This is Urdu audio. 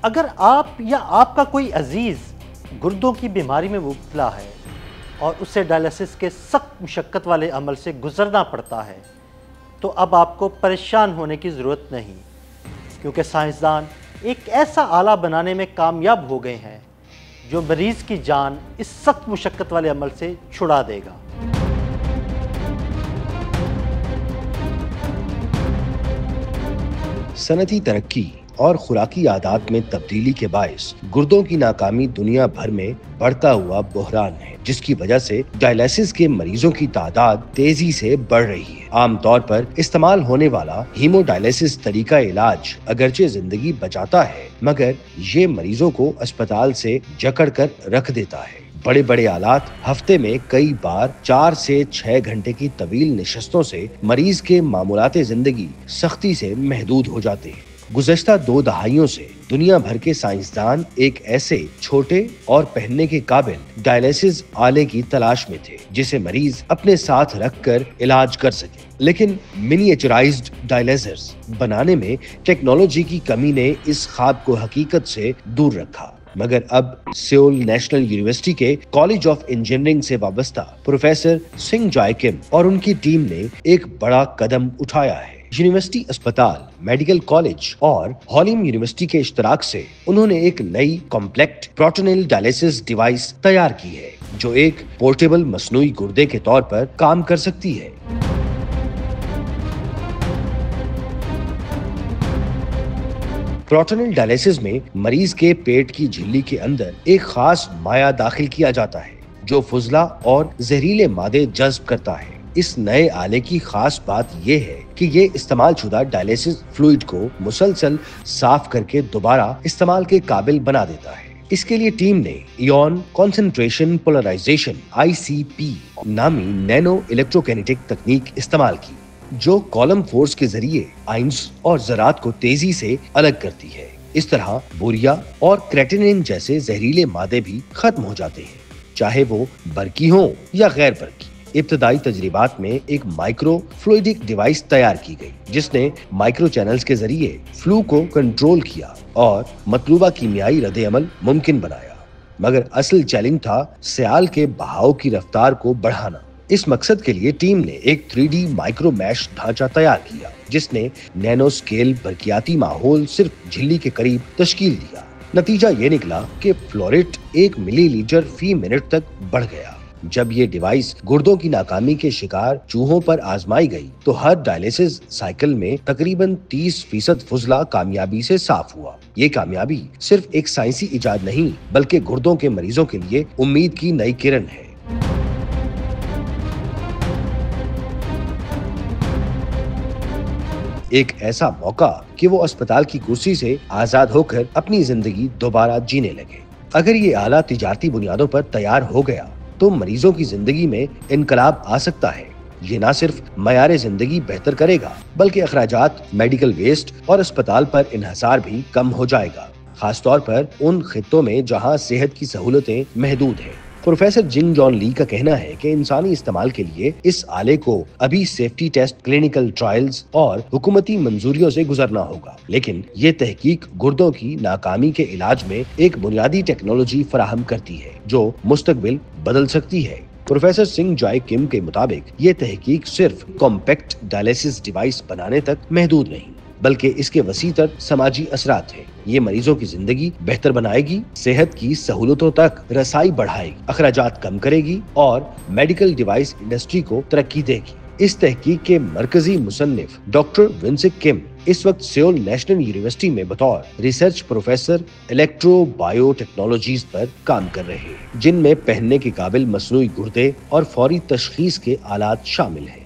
اگر آپ یا آپ کا کوئی عزیز گردوں کی بیماری میں مبتلا ہے اور اسے ڈائلیسس کے سخت مشقت والے عمل سے گزرنا پڑتا ہے تو اب آپ کو پریشان ہونے کی ضرورت نہیں، کیونکہ سائنسدان ایک ایسا آلہ بنانے میں کامیاب ہو گئے ہیں جو مریض کی جان اس سخت مشقت والے عمل سے چھڑا دے گا۔ صنعتی ترقی اور خوراکی عادات میں تبدیلی کے باعث گردوں کی ناکامی دنیا بھر میں بڑھتا ہوا بحران ہے، جس کی وجہ سے ڈائلیسس کے مریضوں کی تعداد تیزی سے بڑھ رہی ہے۔ عام طور پر استعمال ہونے والا ہیمو ڈائلیسس طریقہ علاج اگرچہ زندگی بچاتا ہے، مگر یہ مریضوں کو اسپتال سے جکڑ کر رکھ دیتا ہے۔ بڑے بڑے آلات ہفتے میں کئی بار 4 سے 6 گھنٹے کی طویل نشستوں سے مریض کے معمولات زندگی سختی سے محدود ہو جاتے ہیں۔ گزشتہ 2 دہائیوں سے دنیا بھر کے سائنسدان ایک ایسے چھوٹے اور پہننے کے قابل ڈائلیسس آلے کی تلاش میں تھے جسے مریض اپنے ساتھ رکھ کر علاج کر سکے، لیکن منیچرائزڈ ڈائلیسرز بنانے میں ٹیکنالوجی کی کمی نے اس خواب کو حقیقت سے دور رکھا۔ مگر اب سیول نیشنل یونیورسٹی کے کالج آف انجینئرنگ سے وابستہ پروفیسر سنگ جائے کم اور ان کی ٹیم نے ایک بڑا قدم اٹھایا ہے۔ یونیورسٹی اسپتال، میڈیکل کالج اور ہالیم یونیورسٹی کے اشتراک سے انہوں نے ایک نئی کمپلیکٹ پروٹونیل ڈائلیسس ڈیوائس تیار کی ہے جو ایک پورٹیبل مصنوعی گردے کے طور پر کام کر سکتی ہے۔ پروٹونیل ڈائلیسس میں مریض کے پیٹ کی جھلی کے اندر ایک خاص مائع داخل کیا جاتا ہے جو فضلہ اور زہریلے مادے جذب کرتا ہے۔ اس نئے آلے کی خاص بات یہ ہے کہ یہ استعمال شدہ ڈائلیسس فلوئڈ کو مسلسل صاف کر کے دوبارہ استعمال کے قابل بنا دیتا ہے۔ اس کے لیے ٹیم نے ایون کنسنٹریشن پولرائزیشن (ICP) نامی نینو الیکٹروکینیٹک تکنیک استعمال کی، جو کالم فورس کے ذریعے آئنز اور ذرات کو تیزی سے الگ کرتی ہے۔ اس طرح بوریا اور کریٹینن جیسے زہریلے مادے بھی ختم ہو جاتے ہیں، چاہے وہ برقی ہوں یا غیر برقی۔ ابتدائی تجربات میں ایک مائکرو فلوئڈک ڈیوائس تیار کی گئی جس نے مائکرو چینلز کے ذریعے فلو کو کنٹرول کیا اور مطلوبہ کیمیائی رد عمل ممکن بنایا، مگر اصل چیلنج تھا سیال کے بہاؤ کی رفتار کو بڑھانا۔ اس مقصد کے لیے ٹیم نے ایک 3D مائکرو میش ڈھانچہ تیار کیا جس نے نینو سکیل برقیاتی ماحول صرف جھلی کے قریب تشکیل دیا۔ نتیجہ یہ نکلا کہ فلو ریٹ 1 ملی لیٹر فی منٹ تک بڑھ گیا۔ جب یہ ڈیوائس گردوں کی ناکامی کے شکار چوہوں پر آزمائی گئی تو ہر ڈائلیسس سائیکل میں تقریباً 30% فضلہ کامیابی سے صاف ہوا۔ یہ کامیابی صرف ایک سائنسی ایجاد نہیں بلکہ گردوں کے مریضوں کے لیے امید کی نئی کرن ہے۔ ایک ایسا موقع کہ وہ اسپتال کی کرسی سے آزاد ہو کر اپنی زندگی دوبارہ جینے لگے۔ اگر یہ آلہ تجارتی بنیادوں پر تیار ہو گیا تو مریضوں کی زندگی میں انقلاب آ سکتا ہے۔ یہ نہ صرف معیار زندگی بہتر کرے گا بلکہ اخراجات، میڈیکل ویسٹ اور اسپتال پر انحصار بھی کم ہو جائے گا، خاص طور پر ان خطوں میں جہاں صحت کی سہولتیں محدود ہیں۔ پروفیسر جنگ جان لی کا کہنا ہے کہ انسانی استعمال کے لیے اس آلے کو ابھی سیفٹی ٹیسٹ، کلینکل ٹرائلز اور حکومتی منظوریوں سے گزرنا ہوگا، لیکن یہ تحقیق گردوں کی ناکامی کے علاج میں ایک بنیادی ٹیکنالوجی فراہم کرتی ہے جو مستقبل بدل سکتی ہے۔ پروفیسر سنگ جائے کم کے مطابق یہ تحقیق صرف کمپیکٹ ڈائلیسس ڈیوائس بنانے تک محدود نہیں بلکہ اس کے وسیع تر سماجی اثرات ہیں۔ یہ مریضوں کی زندگی بہتر بنائے گی، صحت کی سہولتوں تک رسائی بڑھائے گی، اخراجات کم کرے گی اور میڈیکل ڈیوائس انڈسٹری کو ترقی دے گی۔ اس تحقیق کے مرکزی مصنف ڈاکٹر ونسک کم اس وقت سیول نیشنل یونیورسٹی میں بطور research professor electro bio technologies پر کام کر رہے ہیں، جن میں پہننے کے قابل مصنوعی گردے اور فوری تشخیص کے آلات شامل ہیں۔